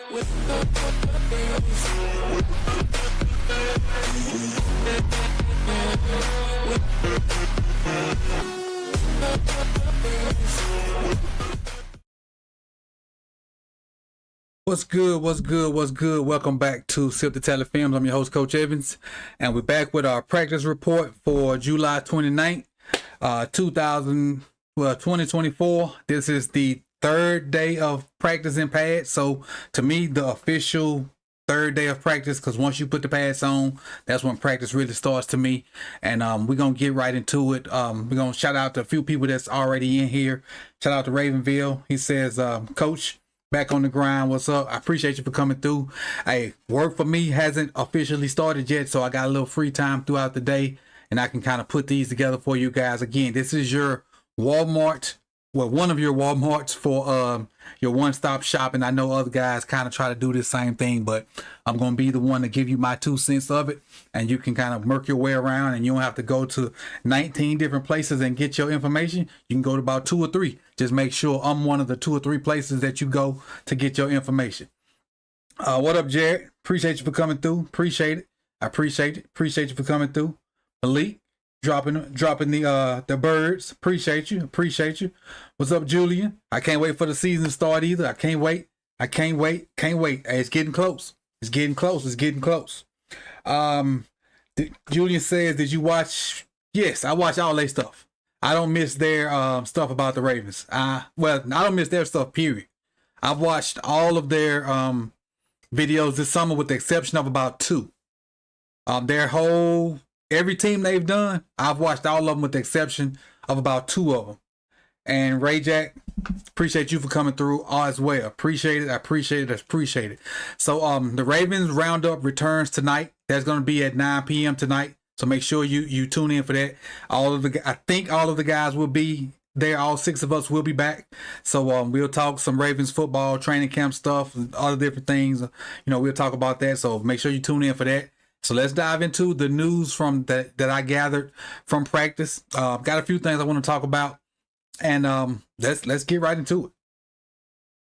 What's good? What's good? What's good? Welcome back to Sip the Tally Films. I'm your host, Coach Evans, and we're back with our practice report for July 29th, 2024. This is the third day of practice in pads. So to me, the official third day of practice, because once you put the pads on, that's when practice really starts to me. And we're gonna get right into it. We're gonna shout out to a few people that's already in here. Shout out to Ravenville. He says, Coach, back on the grind. What's up? I appreciate you for coming through. Hey, work for me hasn't officially started yet, so I got a little free time throughout the day, and I can kind of put these together for you guys. Again, this is your Walmart, well, one of your Walmarts for your one-stop shop, and I know other guys kind of try to do this same thing, but I'm going to be the one to give you my 2 cents of it, and you can kind of work your way around, and you don't have to go to 19 different places and get your information. You can go to about 2 or 3. Just make sure I'm one of the 2 or 3 places that you go to get your information. What up, Jared? Appreciate you for coming through. Appreciate it. I appreciate it. Appreciate you for coming through. Malik, dropping the birds. Appreciate you. Appreciate you. What's up, Julian? I can't wait for the season to start either. I can't wait. I can't wait. Can't wait. Hey, it's getting close. It's getting close. It's getting close. Julian says, did you watch? Yes, I watch all their stuff. I don't miss their stuff about the Ravens. Well, I don't miss their stuff, period. I've watched all of their videos this summer with the exception of about 2. Every team they've done, I've watched all of them with the exception of about 2 of them. And Ray Jack, appreciate you for coming through as well. Appreciate it. I appreciate it. I appreciate it. So the Ravens Roundup returns tonight. That's going to be at 9 p.m. tonight. So make sure you tune in for that. I think all of the guys will be there. All 6 of us will be back. So we'll talk some Ravens football, training camp stuff, and other different things. We'll talk about that. So make sure you tune in for that. So let's dive into the news from that I gathered from practice. Got a few things I want to talk about, and let's get right into it.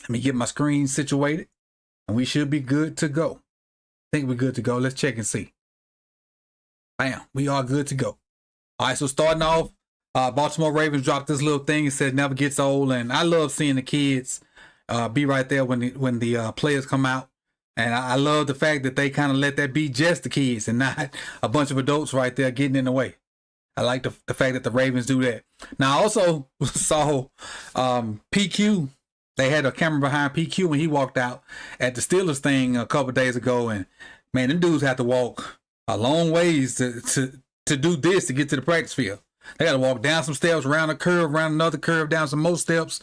Let me get my screen situated, and we should be good to go. I think we're good to go. Let's check and see. Bam, we are good to go. All right, so starting off, Baltimore Ravens dropped this little thing. It says never gets old, and I love seeing the kids be right there when the players come out. And I love the fact that they kind of let that be just the kids and not a bunch of adults right there getting in the way. I like the fact that the Ravens do that. Now, I also saw PQ. They had a camera behind PQ when he walked out at the Steelers thing a couple of days ago. And, man, them dudes have to walk a long ways to do this, to get to the practice field. They got to walk down some steps, around a curve, around another curve, down some more steps.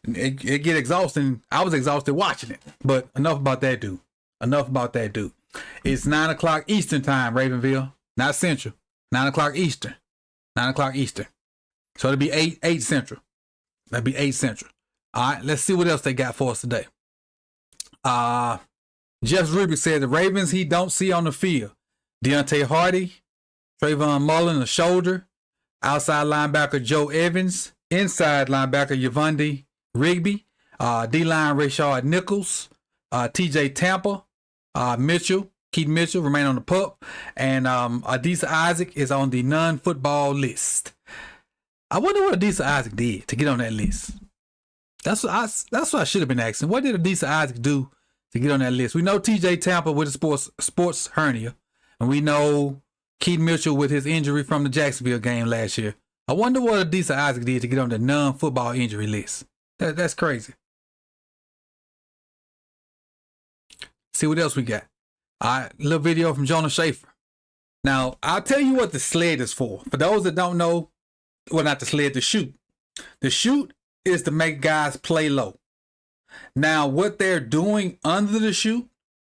It get exhausting. I was exhausted watching it. But enough about that dude. Enough about that dude. It's 9 o'clock Eastern time, Ravenville. Not Central. 9 o'clock Eastern. 9 o'clock Eastern. So it'll be 8 Central. That'll be 8 Central. All right, let's see what else they got for us today. Jeff Ruby said the Ravens he don't see on the field. Deontay Hardy, Trayvon Mullen, a shoulder. Outside linebacker Joe Evans. Inside linebacker Yvonne Rigby. D-line Rashard Nichols. TJ Tampa. Keith Mitchell remain on the PUP, and Adisa Isaac is on the non-football list. I wonder what Adisa Isaac did to get on that list. That's what I should have been asking. What did Adisa Isaac do to get on that list? We know TJ Tampa with a sports hernia, and we know Keith Mitchell with his injury from the Jacksonville game last year. I wonder what Adisa Isaac did to get on the non-football injury list. That's crazy. See what else we got. All right, little video from Jonah Schaefer. Now, I'll tell you what the sled is for. For those that don't know, well, not the sled, the chute. The chute is to make guys play low. Now, what they're doing under the chute,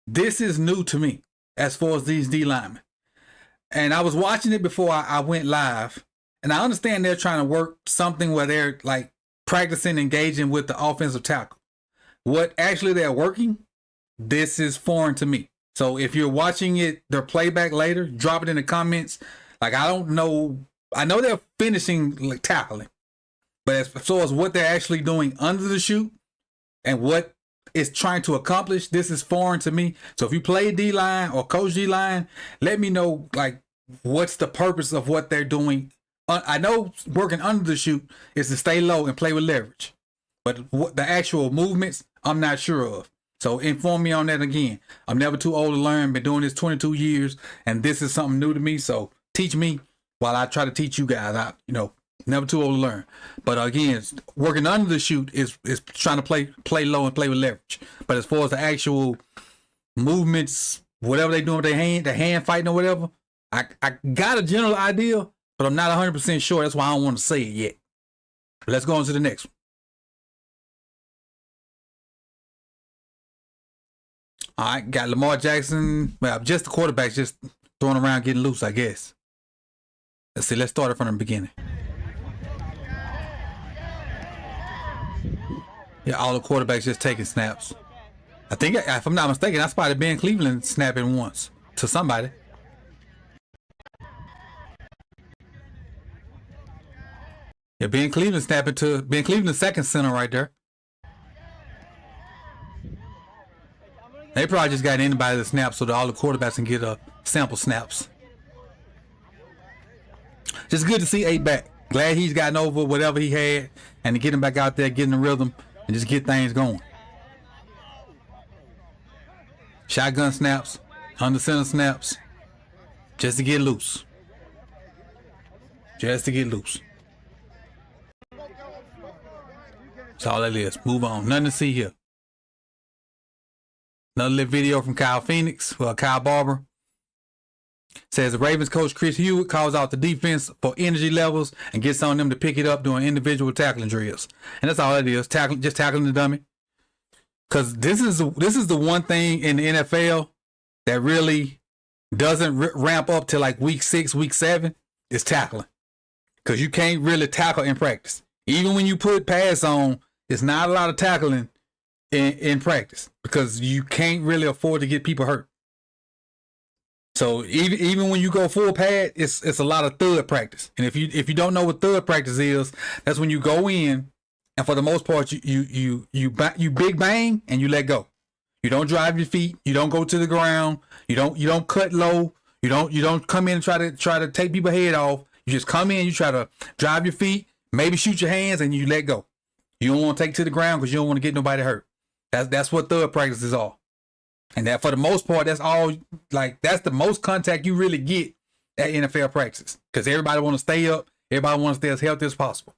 this is new to me as far as these D linemen. And I was watching it before I went live, and I understand they're trying to work something where they're like practicing, engaging with the offensive tackle. What actually they're working, this is foreign to me. So if you're watching it, their playback later, drop it in the comments. Like, I don't know. I know they're finishing like tackling, but as far as what they're actually doing under the chute and what is trying to accomplish, this is foreign to me. So if you play D-line or coach D-line, let me know, like, what's the purpose of what they're doing. I know working under the chute is to stay low and play with leverage, but what the actual movements, I'm not sure of. So inform me on that again. I'm never too old to learn. Been doing this 22 years, and this is something new to me. So teach me while I try to teach you guys. Never too old to learn. But again, working under the chute is trying to play low and play with leverage. But as far as the actual movements, whatever they doing with their hand fighting or whatever, I got a general idea, but I'm not 100% sure. That's why I don't want to say it yet. But let's go on to the next one. All right, got Lamar Jackson. Well, just the quarterback's just throwing around, getting loose, I guess. Let's see. Let's start it from the beginning. Yeah, all the quarterbacks just taking snaps. I think, if I'm not mistaken, I spotted Ben Cleveland snapping once to somebody. Yeah, Ben Cleveland snapping to Ben Cleveland, second center right there. They probably just got anybody to snap so that all the quarterbacks can get sample snaps. Just good to see 8 back. Glad he's gotten over whatever he had and to get him back out there, getting the rhythm and just get things going. Shotgun snaps, under center snaps, just to get loose. Just to get loose. That's all that is. Move on. Nothing to see here. Another little video from Kyle Barber. Says the Ravens coach Chris Hewitt calls out the defense for energy levels and gets on them to pick it up doing individual tackling drills. And that's all it is. Just tackling the dummy. Because this is the one thing in the NFL that really doesn't ramp up to like week 6, week 7 is tackling. Because you can't really tackle in practice. Even when you put pads on, it's not a lot of tackling in practice because you can't really afford to get people hurt. So even when you go full pad, it's a lot of thud practice. And if you don't know what thud practice is, that's when you go in and for the most part you big bang and you let go. You don't drive your feet. You don't go to the ground. You don't cut low. You don't come in and try to take people's head off. You just come in. You try to drive your feet, maybe shoot your hands, and you let go. You don't want to take to the ground because you don't want to get nobody hurt. That's what thud practices are. And that for the most part, that's all, like, that's the most contact you really get at NFL practice. Because everybody want to stay up. Everybody wants to stay as healthy as possible.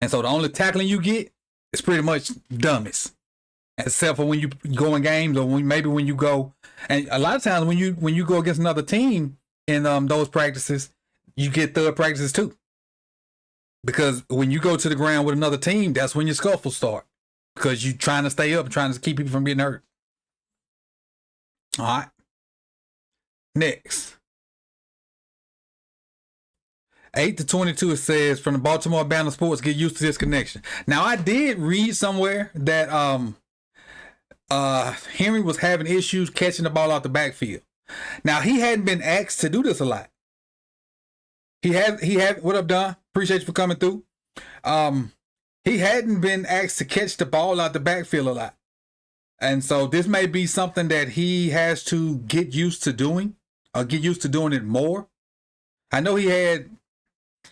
And so the only tackling you get is pretty much dummies. Except for when you go in games or when you go. And a lot of times when you go against another team in those practices, you get thud practices too. Because when you go to the ground with another team, that's when your scuffles start. Because you're trying to stay up and trying to keep people from getting hurt. All right. Next. 8-22, it says, from the Baltimore Banner Sports, get used to this connection. Now, I did read somewhere that Henry was having issues catching the ball out the backfield. Now, he hadn't been asked to do this a lot. He had, what up, Don? Appreciate you for coming through. He hadn't been asked to catch the ball out the backfield a lot. And so this may be something that he has to get used to doing or get used to doing it more. I know he had,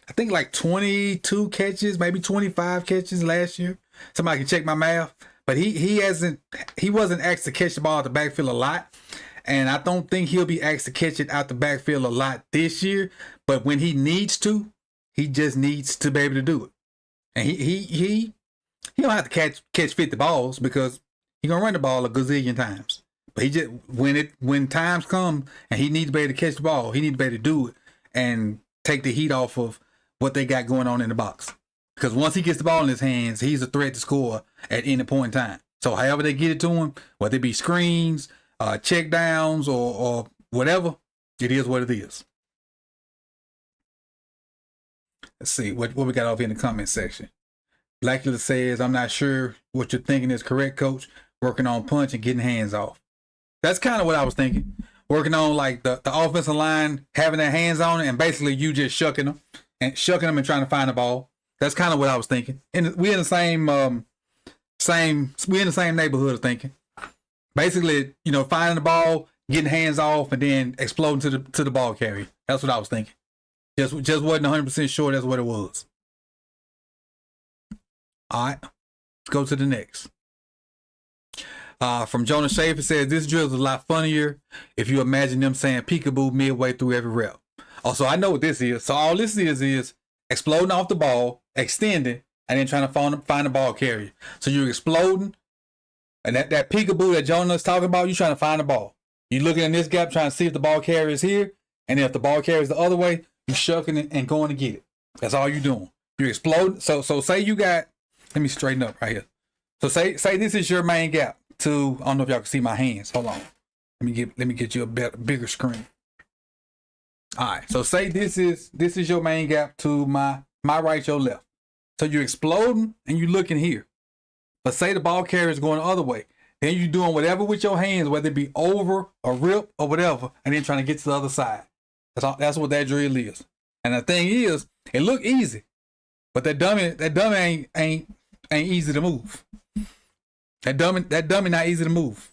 I think, like 22 catches, maybe 25 catches last year. Somebody can check my math. But he wasn't asked to catch the ball out the backfield a lot. And I don't think he'll be asked to catch it out the backfield a lot this year. But when he needs to, he just needs to be able to do it. And he don't have to catch 50 balls because he's gonna run the ball a gazillion times. But he just when times come and he needs to be able to catch the ball, he needs to be able to do it and take the heat off of what they got going on in the box. Because once he gets the ball in his hands, he's a threat to score at any point in time. So however they get it to him, whether it be screens, check downs, or whatever, it is what it is. Let's see what we got over in the comment section. Blackula says, I'm not sure what you're thinking is correct, coach. Working on punch and getting hands off. That's kind of what I was thinking. Working on like the offensive line, having their hands on it, and basically you just shucking them and trying to find the ball. That's kind of what I was thinking. And we're in the same neighborhood of thinking. Basically, you know, finding the ball, getting hands off, and then exploding to the ball carrier. That's what I was thinking. Just wasn't 100% sure that's what it was. All right, let's go to the next. From Jonah Schaefer says, this drill is a lot funnier if you imagine them saying peekaboo midway through every rep. Also, I know what this is. So all this is exploding off the ball, extending, and then trying to find the ball carrier. So you're exploding, and that peekaboo that Jonah's talking about, you're trying to find the ball. You're looking in this gap, trying to see if the ball carrier is here, and then if the ball carrier is the other way, you're shucking it and going to get it. That's all you're doing. You're exploding. So say you got, let me straighten up right here. So say this is your main gap to, I don't know if y'all can see my hands. Hold on. Let me get you a bigger screen. All right. So say this is your main gap to my right, your left. So you're exploding and you're looking here. But say the ball carrier is going the other way. Then you're doing whatever with your hands, whether it be over or rip or whatever, and then trying to get to the other side. That's what that drill is. And the thing is, it look easy, but that dummy ain't easy to move. That dummy not easy to move,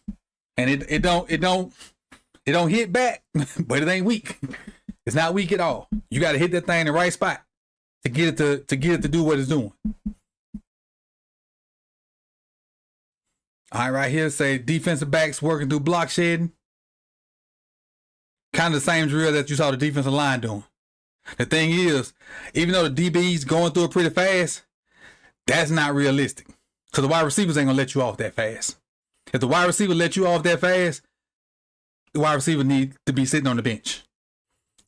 and it don't hit back, but it ain't weak. It's not weak at all. You got to hit that thing in the right spot to get it to do what it's doing. All right here say defensive backs working through block shedding. Kind of the same drill that you saw the defensive line doing. The thing is, even though the DB's going through it pretty fast, that's not realistic. Because the wide receivers ain't going to let you off that fast. If the wide receiver let you off that fast, the wide receiver need to be sitting on the bench.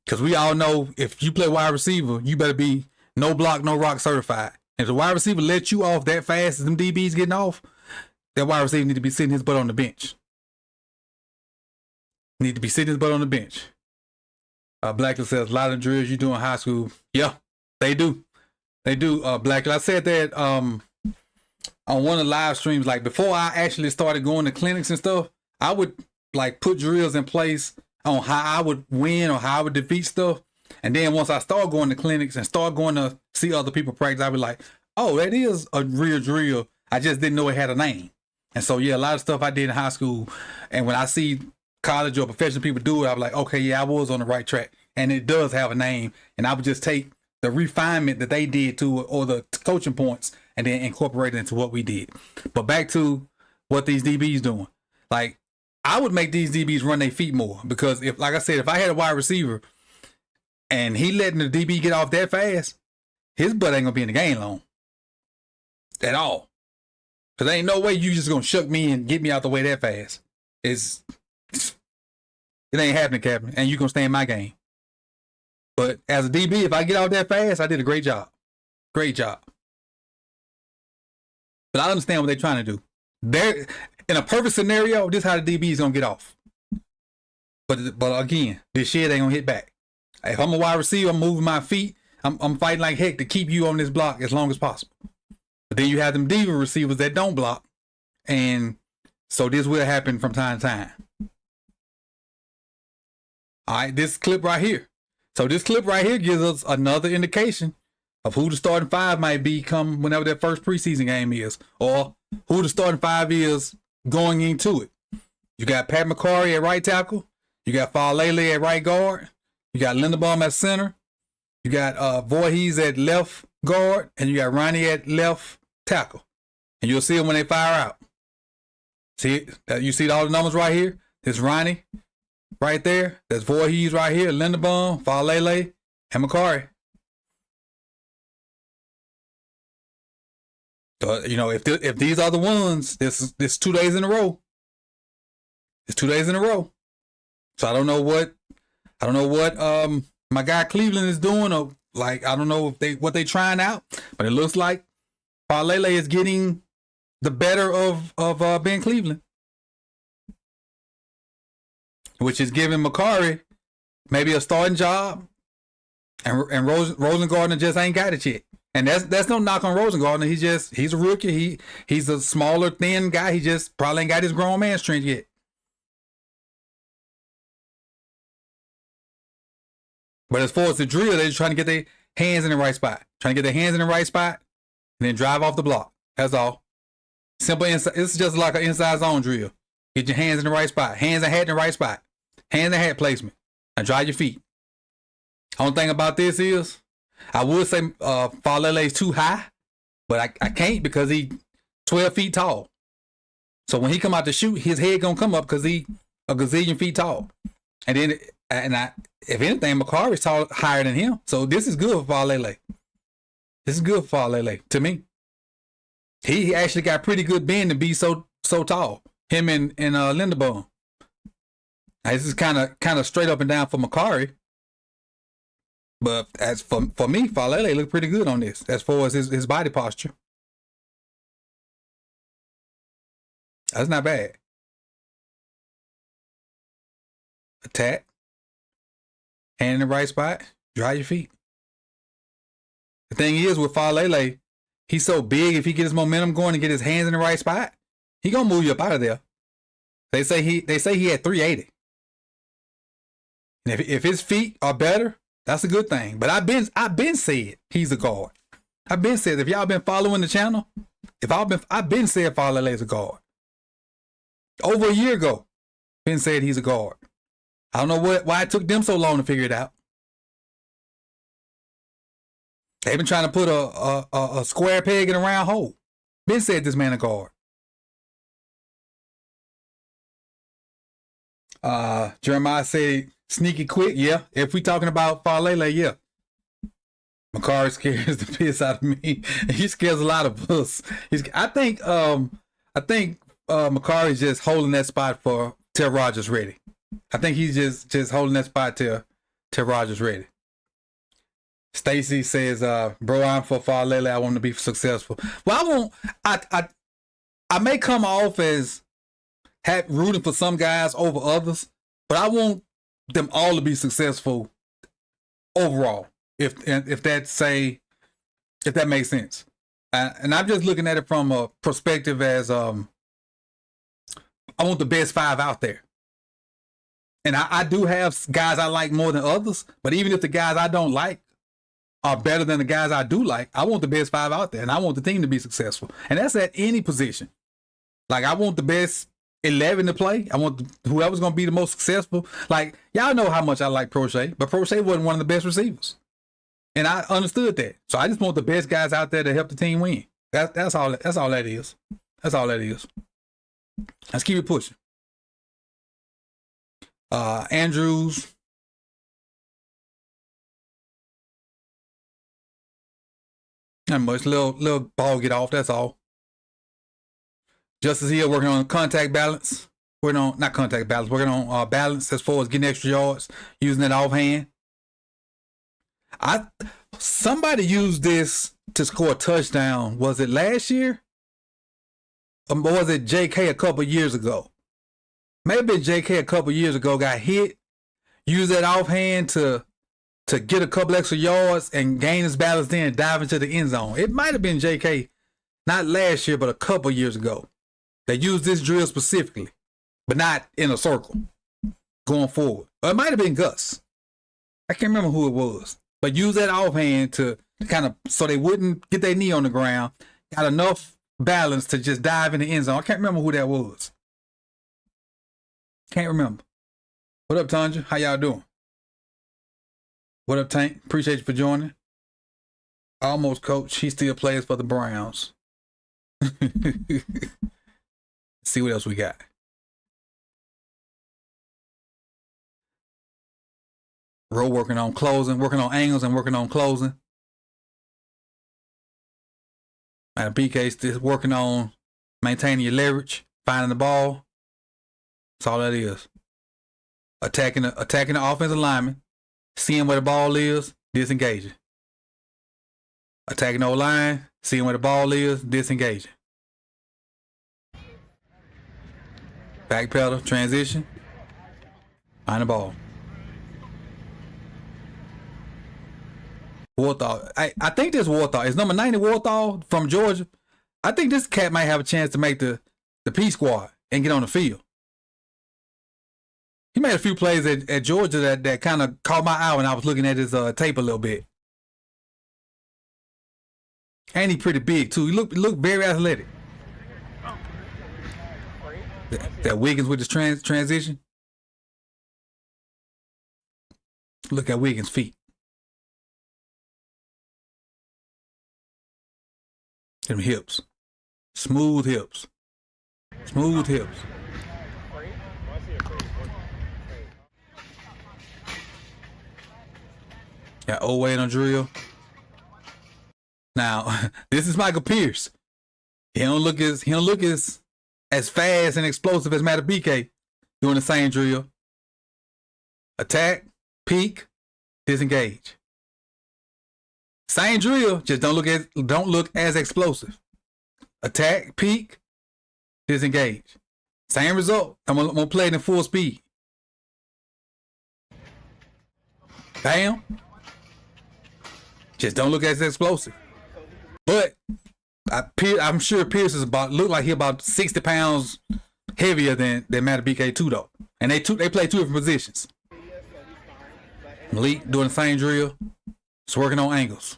Because we all know if you play wide receiver, you better be no block, no rock certified. If the wide receiver let you off that fast as them DBs getting off, that wide receiver need to be sitting his butt on the bench. Need to be sitting his butt on the bench. Blacklist says a lot of drills you do in high school. Yeah, they do. They do. Blacklist. I said that on one of the live streams, like before I actually started going to clinics and stuff, I would like put drills in place on how I would win or how I would defeat stuff. And then once I start going to clinics and start going to see other people practice, I'd be like, oh, that is a real drill. I just didn't know it had a name. And so, yeah, a lot of stuff I did in high school. And when I see college or professional people do it, I'm like, okay, yeah, I was on the right track. And it does have a name. And I would just take the refinement that they did to it or the coaching points and then incorporate it into what we did. But back to what these DBs doing. Like, I would make these DBs run their feet more because if, like I said, if I had a wide receiver and he letting the DB get off that fast, his butt ain't gonna be in the game long at all. Cause there ain't no way you just gonna shuck me and get me out the way that fast. It ain't happening, Captain, and you gonna stay in my game. But as a DB, if I get out that fast, I did a great job. Great job. But I understand what they're trying to do. They're in a perfect scenario, this is how the DB is gonna get off. But again, this shit ain't gonna hit back. If I'm a wide receiver, I'm moving my feet. I'm fighting like heck to keep you on this block as long as possible. But then you have them diva receivers that don't block. And so this will happen from time to time. All right, this clip right here. So this clip right here gives us another indication of who the starting five might be come whenever that first preseason game is, or who the starting five is going into it. You got Pat McCarry at right tackle. You got Falele at right guard. You got Linderbaum at center. You got Voorhees at left guard, and you got Ronnie at left tackle. And you'll see them when they fire out. See it? You see all the numbers right here? There's Ronnie right there. There's Voorhees right here. Linderbaum, Falele, and McCarry. So, you know, if these are the ones, this 2 days in a row. It's 2 days in a row. So I don't know what my guy Cleveland is doing, or like I don't know if what they trying out, but it looks like Falele is getting the better of Ben Cleveland, which is giving McCarry maybe a starting job, and Rosengartner just ain't got it yet. And that's no knock on Rosengartner. He's a rookie. He's a smaller, thin guy. He just probably ain't got his grown man strength yet. But as far as the drill, they're trying to get their hands in the right spot. Trying to get their hands in the right spot and then drive off the block. That's all. Simple inside. It's just like an inside zone drill. Get your hands in the right spot. Hands and head in the right spot. Hands and head placement. Now dry your feet. Only thing about this is, I would say Falele is too high, but I can't because he 12 feet tall. So when he come out to shoot, his head gonna come up because he a gazillion feet tall. And then, if anything, Macari's tall higher than him. So this is good for Falele. This is good for Falele to me. He actually got pretty good bend to be so tall. Him and Linderbaum. Now, this is kind of straight up and down for Macari. But as for me, Falele look pretty good on this as far as his body posture. That's not bad. Attack. Hand in the right spot. Dry your feet. The thing is with Falele, he's so big. If he get his momentum going and get his hands in the right spot, he gonna move you up out of there. They say he had 380. And if his feet are better, that's a good thing. But I've been said he's a guard. I've been said, if y'all been following the channel, I've been said Falele is a guard. Over a year ago, been said he's a guard. I don't know why it took them so long to figure it out. They've been trying to put a square peg in a round hole. Been said this man a guard. Jeremiah said sneaky quick. Yeah, if we talking about Falele, yeah. Macari scares the piss out of me. He scares a lot of us. I think Macari's just holding that spot till Rogers ready. I think he's just holding that spot till Rogers ready. Stacy says, bro, I'm for Falele. I want to be successful. Well, I may come off as rooting for some guys over others, but I want them all to be successful overall. If that makes sense. And I'm just looking at it from a perspective as I want the best 5 out there. And I do have guys I like more than others, but even if the guys I don't like are better than the guys I do like, I want the best 5 out there, and I want the team to be successful. And that's at any position. Like, I want the best 11 to play. I want whoever's going to be the most successful. Like, y'all know how much I like Prochet, but Prochet wasn't one of the best receivers. And I understood that. So I just want the best guys out there to help the team win. That's all that is. That's all that is. Let's keep it pushing. Andrews. Not much. Little ball get off, that's all. Justice Hill working on contact balance. Working on balance as far as getting extra yards, using that offhand. Somebody used this to score a touchdown. Was it last year? Or was it JK a couple years ago? Maybe JK a couple years ago got hit, used that offhand to get a couple extra yards and gain his balance, then dive into the end zone. It might have been JK, not last year, but a couple years ago. They used this drill specifically, but not in a circle going forward. Or it might have been Gus. I can't remember who it was. But use that offhand to kind of, so they wouldn't get their knee on the ground, got enough balance to just dive in the end zone. I can't remember who that was. Can't remember. What up, Tanja? How y'all doing? What up, Tank? Appreciate you for joining. Almost coach. He still plays for the Browns. See what else we got. Rowe working on closing, working on angles, and working on closing. And BK still working on maintaining your leverage, finding the ball. That's all that is. Attacking the offensive lineman, seeing where the ball is, disengaging. Attacking the O-line, seeing where the ball is, disengaging. Back pedal, transition, find the ball. Warthog. I think this Warthog is number 90 Warthog from Georgia. I think this cat might have a chance to make the P squad and get on the field. He made a few plays at Georgia that kind of caught my eye when I was looking at his tape a little bit. And he pretty big too. He looked very athletic. That Wiggins with his transition. Look at Wiggins' feet. Them hips. Smooth hips. Smooth hips. Got Owe on drill. Now, this is Michael Pierce. He don't look as fast and explosive as Matt BK doing the same drill. Attack, peek, disengage. Same drill, just don't look as explosive. Attack, peek, disengage. Same result. I'm gonna play it in full speed. Bam. Just don't look as explosive. But I'm sure Pierce is look like he about 60 pounds heavier than Matt BK2 though. And they play two different positions. Malik doing the same drill. It's working on angles.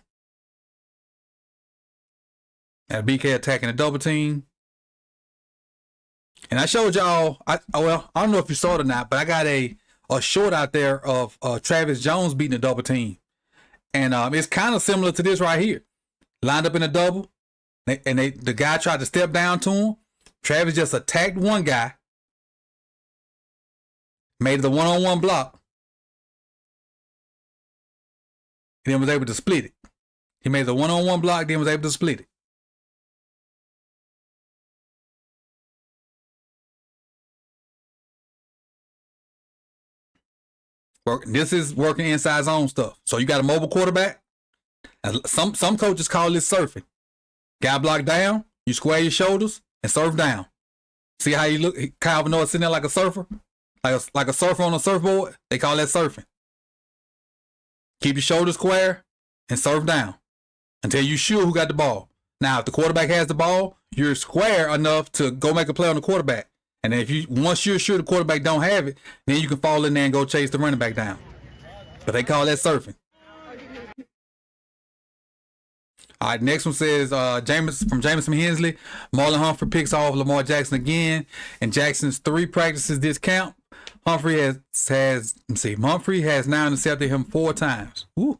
Matt BK attacking a double team. And I showed y'all, I don't know if you saw it or not, but I got a short out there of Travis Jones beating a double team. And it's kind of similar to this right here. Lined up in a double, and the guy tried to step down to him. Travis just attacked one guy, made the one-on-one block, and then was able to split it. He made the one-on-one block, then was able to split it. This is working inside zone stuff. So you got a mobile quarterback. Some coaches call this surfing. Guy block down, you square your shoulders and surf down. See how you look? Calvin Noah sitting there like a surfer, like a surfer on a surfboard. They call that surfing. Keep your shoulders square and surf down until you're sure who got the ball. Now, if the quarterback has the ball, you're square enough to go make a play on the quarterback. And then once you're sure the quarterback don't have it, then you can fall in there and go chase the running back down. But they call that surfing. All right, next one says from Jameson Hensley. Marlon Humphrey picks off Lamar Jackson again. In Jackson's 3 practices this camp, Humphrey has now intercepted him 4 times. Woo.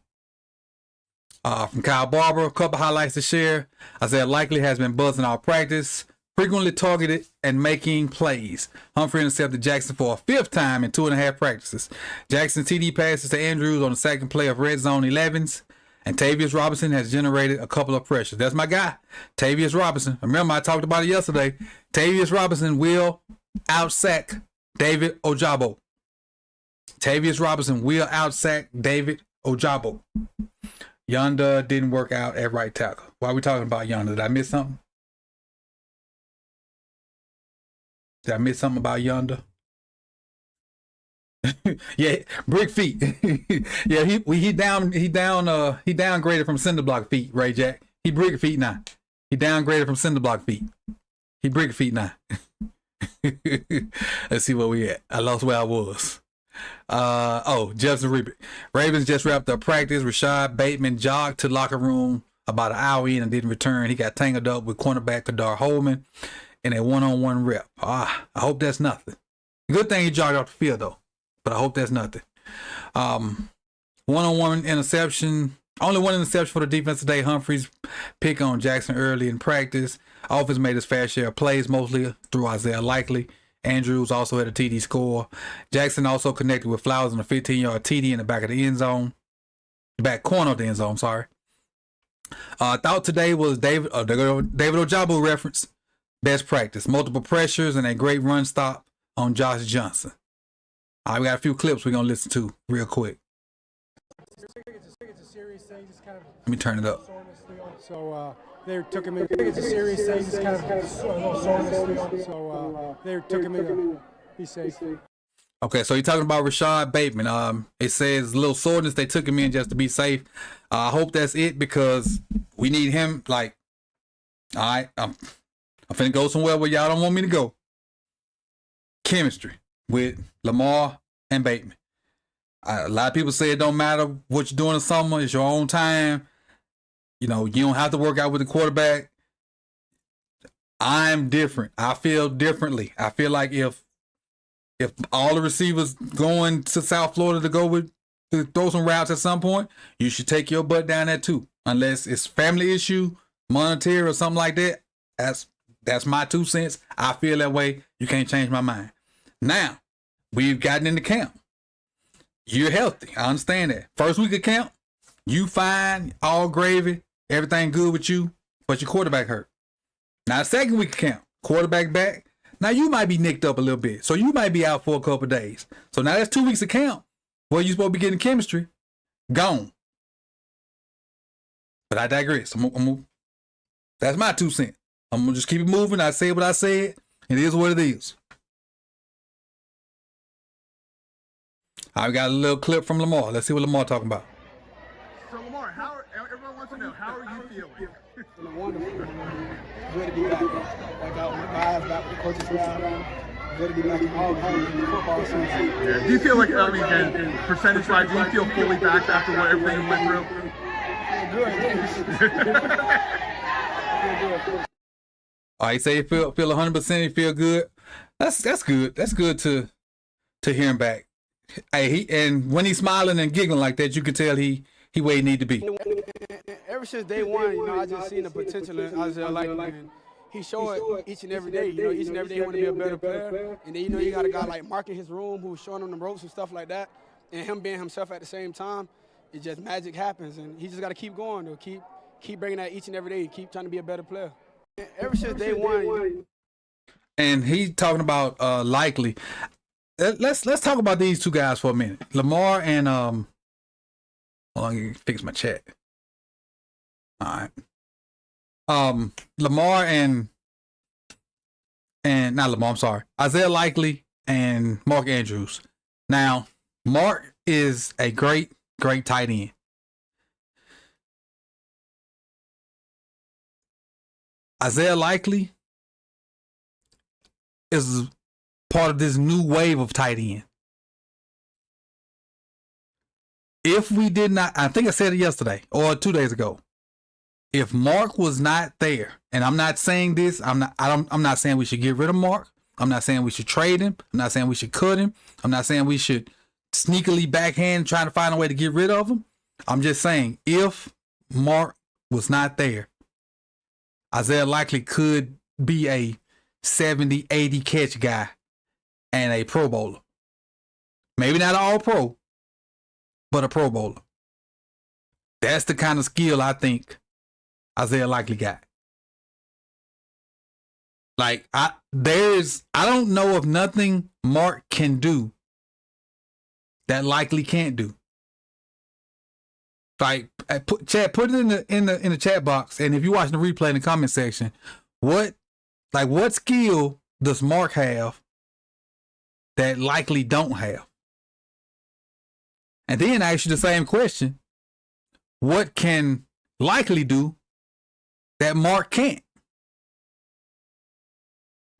From Kyle Barber, a couple highlights to share. Isaiah Likely has been buzzing all practice, frequently targeted and making plays. Humphrey intercepted Jackson for a 5th time in 2.5 practices. Jackson TD passes to Andrews on the second play of red zone 11s. And Tavius Robinson has generated a couple of pressures. That's my guy, Tavius Robinson. Remember, I talked about it yesterday. Tavius Robinson will outsack David Ojabo. Tavius Robinson will outsack David Ojabo. Yonda didn't work out at right tackle. Why are we talking about Yonda? Did I miss something? Did I miss something about Yonda? Yeah, brick feet. Yeah, he downgraded from cinder block feet, Ray Jack. He brick feet now. He downgraded from cinder block feet. He brick feet now. Let's see where we at. I lost where I was. Jefferson Reaper. Ravens just wrapped up practice. Rashad Bateman jogged to locker room about an hour in and didn't return. He got tangled up with cornerback Kadar Holman in a one-on-one rep. I hope that's nothing. Good thing he jogged off the field though. But I hope that's nothing. One-on-one interception. Only one interception for the defense today. Humphreys pick on Jackson early in practice. Offense made his fair share of plays, mostly through Isaiah Likely. Andrews also had a TD score. Jackson also connected with Flowers on a 15-yard TD in the back of the end zone. The back corner of the end zone, sorry. Thought today was David Ojabo reference. Best practice. Multiple pressures and a great run stop on Josh Johnson. All right, we got a few clips we're going to listen to real quick. It's a serious thing. Just kind of. Let me turn it up. So they took him in. It's a serious thing. Just kind of a little soreness. So they took him in to be safe. Okay, so you're talking about Rashad Bateman. It says a little soreness. They took him in just to be safe. I hope that's it because we need him. Like, all right, I'm finna go somewhere where y'all don't want me to go. Chemistry with Lamar and Bateman. A lot of people say it don't matter what you're doing in summer. It's your own time. You know, you don't have to work out with the quarterback. I'm different. I feel differently. I feel like if all the receivers going to South Florida to throw some routes at some point, you should take your butt down there too. Unless it's family issue, monetary or something like that. That's my 2 cents. I feel that way. You can't change my mind. Now, we've gotten into camp. You're healthy. I understand that. First week of camp, you fine, all gravy, everything good with you, but your quarterback hurt. Now, second week of camp, quarterback back. Now, you might be nicked up a little bit. So, you might be out for a couple of days. So, now that's 2 weeks of camp. Well, you're supposed to be getting chemistry. Gone. But I digress. That's my 2 cents. I'm going to just keep it moving. I say what I said. It is what it is. I got a little clip from Lamar. Let's see what Lamar talking about. So Lamar, everyone wants to know, how are you feeling? Feeling wonderful. Good to be back. I got my guys back with the coaching staff. Good to be back in all the football season. Yeah. Do you feel like, I mean, percentage-wise, do you feel fully back after what everything you went through? I feel good. I feel good. All right, say you feel 100%. You feel good. That's good. That's good to hear him back. Hey, and when he's smiling and giggling like that, you can tell he where he need to be. Ever since day one, I just seen the potential in Isaiah Likely, and he showed it each and every day. Each and every day he want to be a better player. And then you got a guy like Mark in his room who's showing him the ropes and stuff like that, and him being himself at the same time. It just magic happens, and he just got to keep going. Though. Keep bringing that each and every day. Keep trying to be a better player. Ever since day one. And he's talking about Likely. Let's talk about these two guys for a minute. Lamar and hold on, let me fix my chat. All right. Lamar and not Lamar, I'm sorry. Isaiah Likely and Mark Andrews. Now, Mark is a great tight end. Isaiah Likely is part of this new wave of tight end. If we did not, I think I said it yesterday or 2 days ago. If Mark was not there, and I'm not saying this, I'm not saying we should get rid of Mark. I'm not saying we should trade him. I'm not saying we should cut him. I'm not saying we should sneakily backhand trying to find a way to get rid of him. I'm just saying if Mark was not there, Isaiah Likely could be a 70, 80 catch guy and a Pro Bowler. Maybe not an All-Pro, but a Pro Bowler. That's the kind of skill I think Isaiah Likely got. Like, I don't know of nothing Mark can do that Likely can't do. Like, put it in the chat box, and if you're watching the replay in the comment section, what skill does Mark have that Likely don't have? And then I ask you the same question: what can Likely do that Mark can't?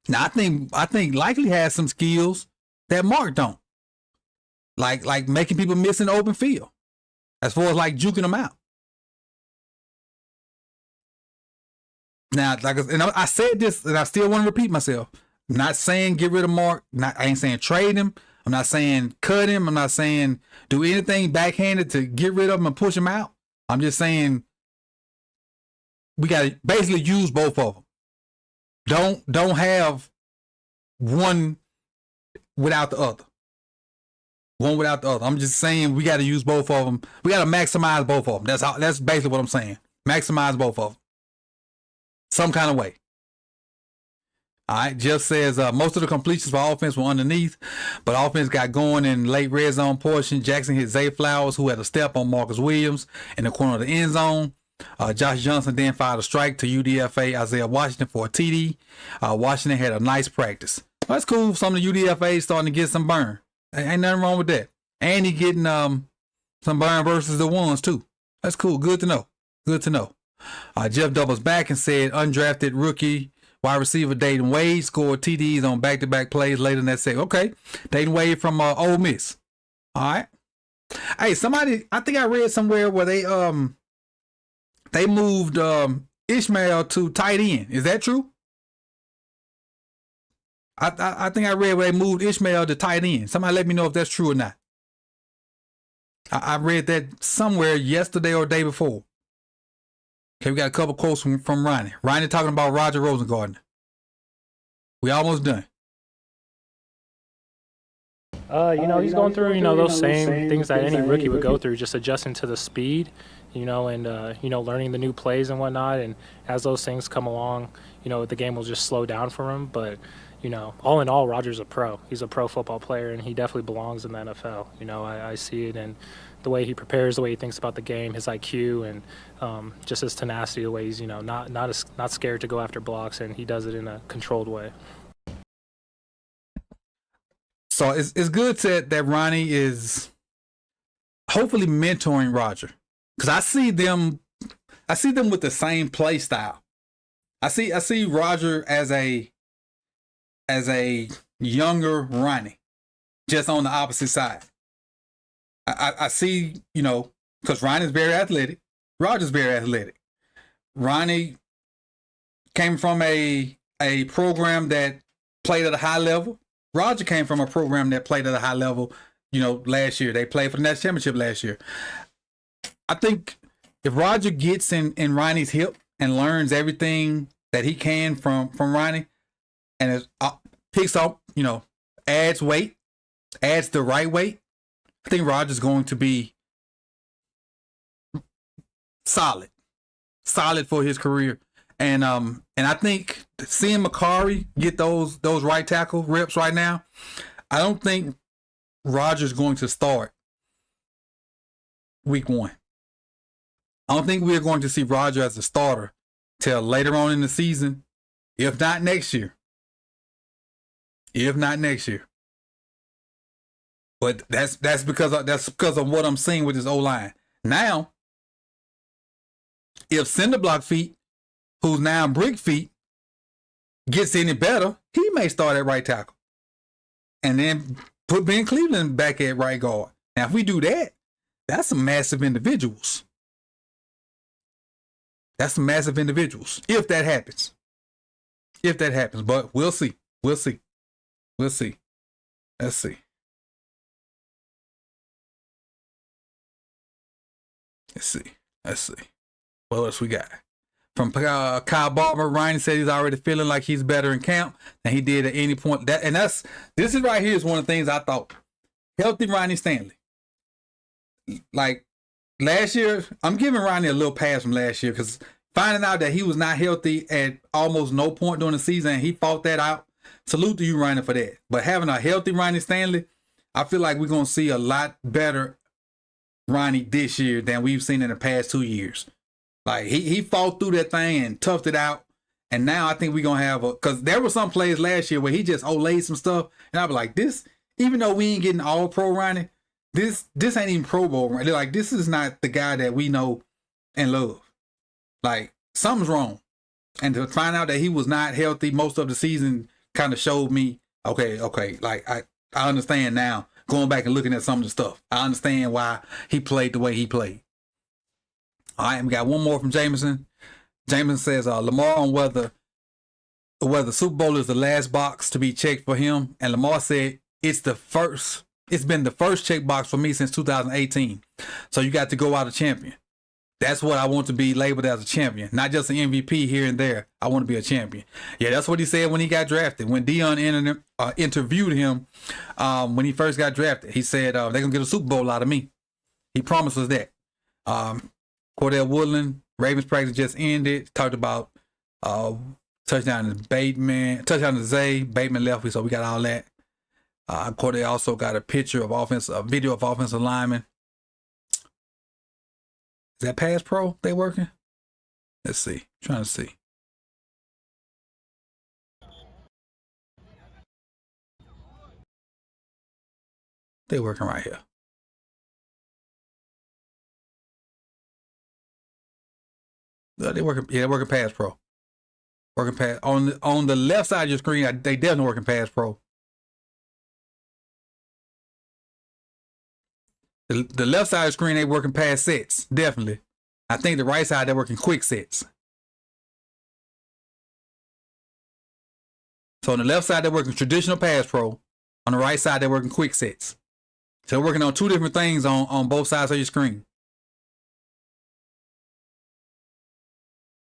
Now, I think Likely has some skills that Mark don't, like making people miss in the open field, as far as like juking them out. Now, I said this, and I still want to repeat myself. I'm not saying get rid of Mark. I ain't saying trade him. I'm not saying cut him. I'm not saying do anything backhanded to get rid of him and push him out. I'm just saying we got to basically use both of them. Don't have one without the other. One without the other. I'm just saying we got to use both of them. We got to maximize both of them. That's basically what I'm saying. Maximize both of them. Some kind of way. All right. Jeff says most of the completions for offense were underneath, but offense got going in late red zone portion. Jackson hit Zay Flowers, who had a step on Marcus Williams in the corner of the end zone. Josh Johnson then fired a strike to UDFA Isaiah Washington for a TD. Washington had a nice practice. That's cool. Some of the UDFA starting to get some burn. Ain't nothing wrong with that. And he getting some burn versus the ones too. That's cool. Good to know. Good to know. Jeff doubles back and said undrafted rookie wide receiver Dayton Wade scored TDs on back-to-back plays later in that set. Okay. Dayton Wade from Ole Miss. All right. Hey, I think I read somewhere where they moved Ishmael to tight end. Is that true? I think I read where they moved Ishmael to tight end. Somebody let me know if that's true or not. I read that somewhere yesterday or the day before. Okay, we got a couple quotes from Ronnie. Ronnie talking about Roger Rosengarten. We almost done. He's going through, those same things that any rookie would go through, just adjusting to the speed, and, learning the new plays and whatnot. And as those things come along, the game will just slow down for him. But, all in all, Roger's a pro. He's a pro football player, and he definitely belongs in the NFL. I see it in the way he prepares, the way he thinks about the game, his IQ, and just his tenacity, the way he's, not scared to go after blocks, and he does it in a controlled way. So it's good that Ronnie is hopefully mentoring Roger, because I see them with the same play style. I see Roger as a younger Ronnie, just on the opposite side. I see, because Ronnie's very athletic, Roger's very athletic. Ronnie came from a program that played at a high level. Roger came from a program that played at a high level, last year. They played for the national championship last year. I think if Roger gets in Ronnie's hip and learns everything that he can from Ronnie, and picks up, adds weight, adds the right weight, I think Roger's going to be solid for his career. And I think seeing Macari get those right tackle reps right now, I don't think Roger's going to start week 1. I don't think we're going to see Roger as a starter till later on in the season, if not next year. But that's because of what I'm seeing with his O-line. Now, if Cinderblock Feet, who's now Brick Feet, gets any better, he may start at right tackle. And then put Ben Cleveland back at right guard. Now, if we do that, that's some massive individuals. If that happens. But we'll see. Let's see. What else we got? From Kyle Barber, Ryan said he's already feeling like he's better in camp than he did at any point. This is right here is one of the things I thought. Healthy Ronnie Stanley. Like last year, I'm giving Ronnie a little pass from last year because finding out that he was not healthy at almost no point during the season and he fought that out. Salute to you, Ronnie, for that. But having a healthy Ronnie Stanley, I feel like we're going to see a lot better Ronnie this year than we've seen in the past 2 years. Like he fought through that thing and toughed it out. And now I think we're going to have because there were some plays last year where he just olayed some stuff. And I'll be like, this, even though we ain't getting all pro Ronnie, this ain't even Pro Bowl Ronnie. Like, this is not the guy that we know and love. Like, something's wrong. And to find out that he was not healthy most of the season kind of showed me, okay. Like, I understand now, going back and looking at some of the stuff. I understand why he played the way he played. All right, we got one more from Jameson. Jameson says, Lamar on whether Super Bowl is the last box to be checked for him. And Lamar said, it's been the first check box for me since 2018. So you got to go out a champion. That's what I want to be labeled as, a champion, not just an MVP here and there. I want to be a champion. Yeah, that's what he said when he got drafted. When Dion interviewed him when he first got drafted, he said they're going to get a Super Bowl out of me. He promised us that. Cordell Woodland, Ravens practice just ended. Talked about touchdown to Bateman, touchdown to Zay. Bateman left, so we got all that. Cordell also got a video of offensive linemen. Is that Pass Pro they working? Let's see. Trying to see. They working right here. They working. Yeah, they're working Pass Pro. Working Pass on the left side of your screen. They definitely working Pass Pro. The left side of the screen, they working pass sets, definitely. I think the right side, they're working quick sets. So on the left side, they're working traditional pass pro. On the right side, they're working quick sets. So they're working on two different things on both sides of your screen.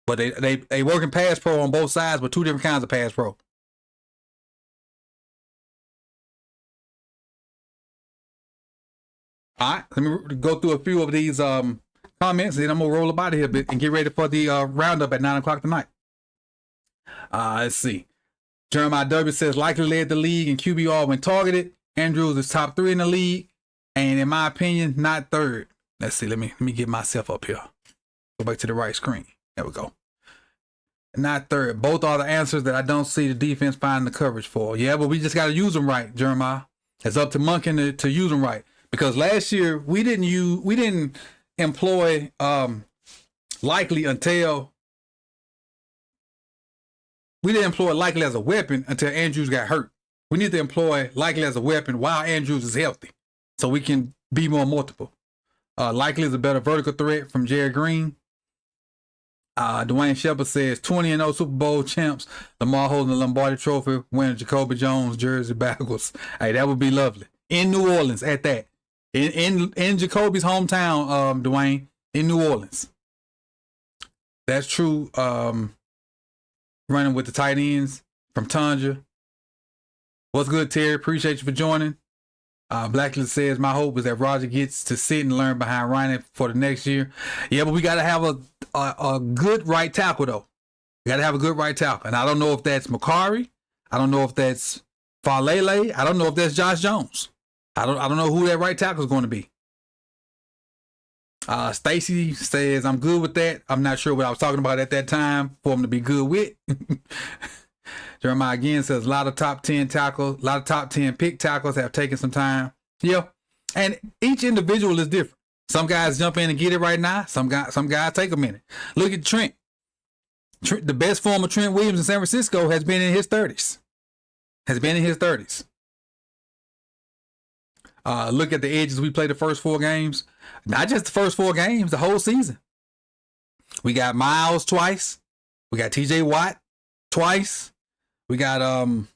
But they working pass pro on both sides, but two different kinds of pass pro. All right, let me go through a few of these comments, and then I'm gonna roll about here a bit and get ready for the roundup at 9 o'clock tonight. Let's see. Jeremiah Derby says likely led the league in QBR when targeted. Andrews is top 3 in the league, and in my opinion, not third. Let's see. Let me get myself up here. Go back to the right screen. There we go. Not third. Both are the answers that I don't see the defense finding the coverage for. Yeah, but we just got to use them right, Jeremiah. It's up to Monken to use them right. Because last year we didn't employ likely until we didn't employ likely as a weapon until Andrews got hurt. We need to employ likely as a weapon while Andrews is healthy, so we can be more multiple. Likely is a better vertical threat from Jared Green. Dwayne Shepard says 20-0 Super Bowl champs. Lamar holding the Lombardi Trophy, wearing Jacoby Jones jersey backwards. Hey, that would be lovely in New Orleans at that. In Jacoby's hometown, Dwayne, in New Orleans. That's true. Running with the tight ends from Tanja. What's good, Terry? Appreciate you for joining. Blacklist says my hope is that Roger gets to sit and learn behind Ryan for the next year. Yeah, but we got to have a good right tackle though. We got to have a good right tackle, and I don't know if that's Macari. I don't know if that's Falele. I don't know if that's Josh Jones. I don't know who that right tackle is going to be. Stacy says I'm good with that. I'm not sure what I was talking about at that time for him to be good with. Jeremiah again says a lot of top 10 tackles, a lot of top 10 pick tackles have taken some time. Yeah, and each individual is different. Some guys jump in and get it right now. Some guys take a minute. Look at Trent. The best form of Trent Williams in San Francisco has been in his 30s. Look at the edges. We played the first 4 games. Not just the first 4 games, the whole season. We got Miles twice. We got TJ Watt twice. We got them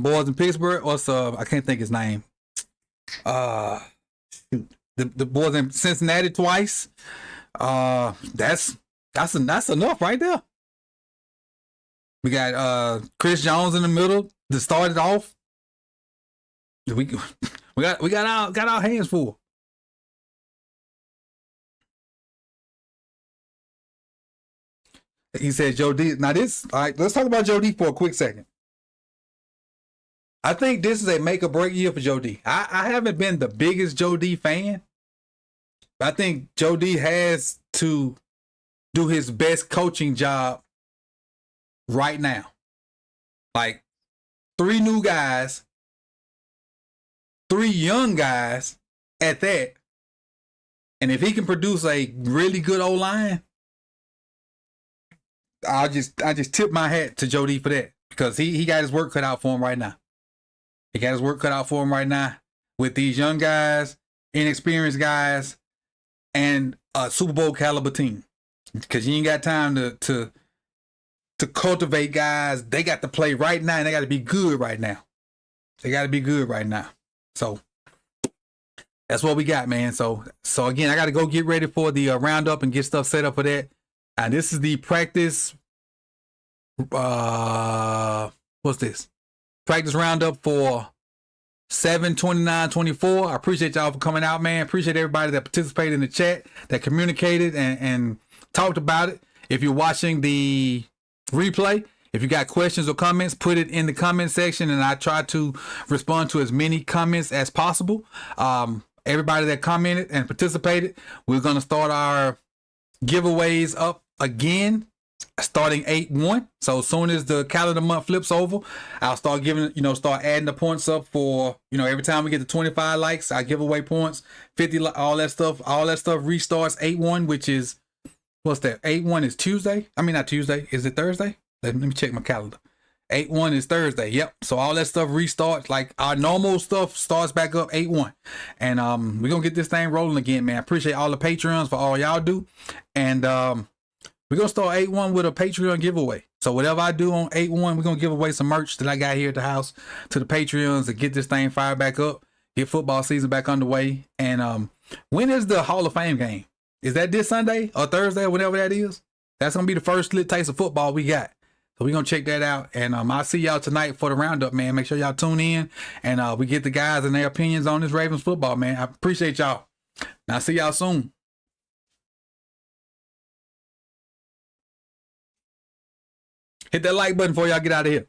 boys in Pittsburgh. Also, I can't think his name. Shoot. The boys in Cincinnati twice. That's enough right there. We got Chris Jones in the middle to start it off. We got our hands full. He said Joe D. Now this, all right, let's talk about Joe D for a quick second. I think this is a make or break year for Joe D. I haven't been the biggest Joe D fan, but I think Joe D has to do his best coaching job right now. Like 3 new guys, 3 young guys at that. And if he can produce a really good O-line, I just tip my hat to Joe D for that, because he got his work cut out for him right now. He got his work cut out for him right now with these young guys, inexperienced guys, and a Super Bowl caliber team. Because you ain't got time to cultivate guys. They got to play right now, and they got to be good right now. So that's what we got, man. So again, I got to go get ready for the roundup and get stuff set up for that. And this is the practice. What's this? Practice roundup for 7/29/24. I appreciate y'all for coming out, man. Appreciate everybody that participated in the chat, that communicated and talked about it. If you're watching the replay, if you got questions or comments, put it in the comment section, and I try to respond to as many comments as possible. Everybody that commented and participated, we're going to start our giveaways up again starting 8/1. So as soon as the calendar month flips over, I'll start start adding the points up for, every time we get to 25 likes, I give away points, 50, all that stuff restarts 8/1, which is, what's that? 8/1 is Tuesday. I mean, not Tuesday. Is it Thursday? Let me check my calendar. 8/1 is Thursday. Yep. So all that stuff restarts. Like our normal stuff starts back up 8/1. And we're gonna get this thing rolling again, man. I appreciate all the Patreons for all y'all do. And We're going to start 8-1 with a Patreon giveaway. So whatever I do on 8-1, we're going to give away some merch that I got here at the house to the Patreons to get this thing fired back up, get football season back underway. And when is the Hall of Fame game? Is that this Sunday or Thursday or whatever that is? That's going to be the first lit taste of football we got. So we're going to check that out. And I'll see y'all tonight for the roundup, man. Make sure y'all tune in and we get the guys and their opinions on this Ravens football, man. I appreciate y'all. And I'll see y'all soon. Hit that like button before y'all get out of here.